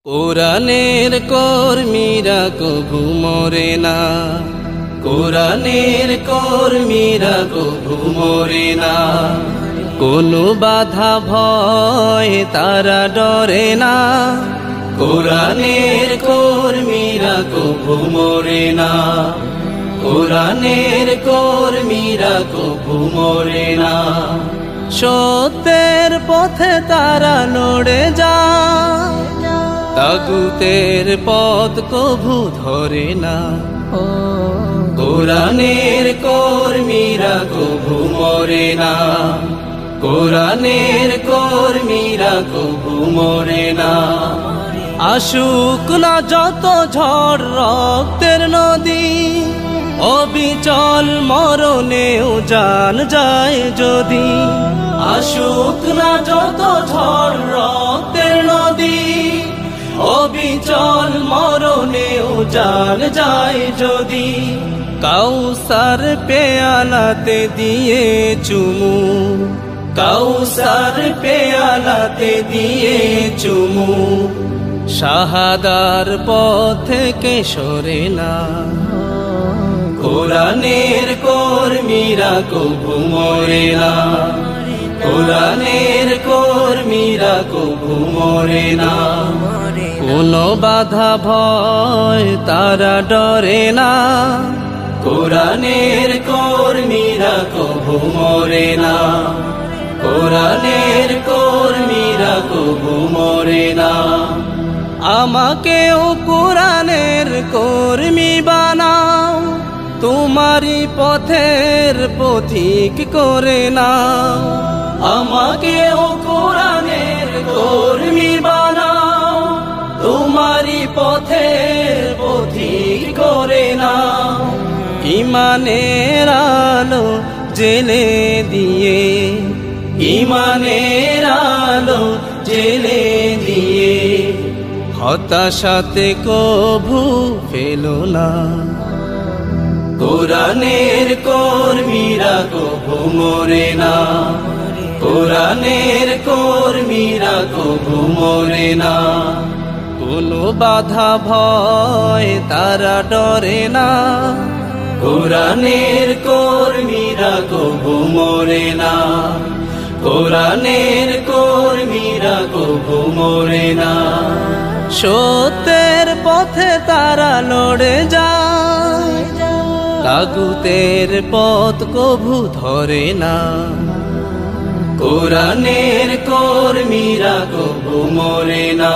কোরআনের কর্মীরা কভু মরে না, কোরআনের কর্মীরা কভু মরে না। কোনো বাধা ভয় তারা ডরে না, কোরআনের কর্মীরা কভু মরে না, কোরআনের কর্মীরা কভু মরে না। সত্যের পথে তারা লড়ে যায়, তাগুতের পথ কভু ধরে না। কোরআনের কর্মীরা কভু মরে না, কোরআনের কর্মীরা কভু মরে না। আসুক না যত ঝড় রক্তের নদী, অবিচল মরণেও জান যায় যদি। আসুক না যত ঝড় রক্তের নদী, অবিচল মরণেও জান যায় যদি। কাউসার পেয়ালাতে দিয়ে চুমু, কাউসার পেয়ালাতে দিয়ে চুমু, শাহাদার পথ থেকে সরে না। কোরআনের কর্মীরা কভু মরে না, কোরআনের কর্মীরা কভু মরে না। কোনো বাধা ভয় তারা ডরে না, কোরআনের কর্মীরা কভু মরে না, কোরআনের কর্মীরা কভু মরে না। আমাকেও কোরআনের কর্মী বানাও, তোমারই পথের পথিক করে নাও। আমাকেও কোরআনের কর্মী বানাও, তোমারই পথের পথিক করে নাও। ঈমানের আলো জেলে দিয়ে, ঈমানের আলো জেলে দিয়ে, হতাশাতে কভু ফেলো না। কোরআনের কর্মীরা কভু মরে না, কোরআনের কর্মীরা কভু মরে না। কোনো বাধা ভয় তারা ডরে না, কোরআনের কর্মীরা কভু মরে না, কোরআনের কর্মীরা কভু মরে না। সত্যের পথে তারা লড়ে যায়, তাগুতের পথ কভু ধরে না। কোরআনের কর্মীরা কভু মরে না,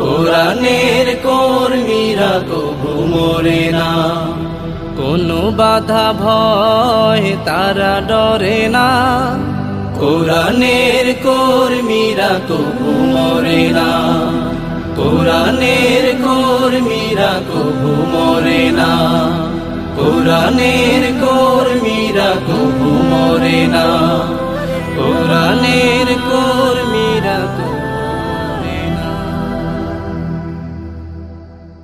কোরআনের কর্মীরা কভু মরে না। কোনো বাধা ভয় তারা ডরে না, কোরআনের কর্মীরা কভু মরে না, কোরআনের কর্মীরা কভু মরে না, কোরআনের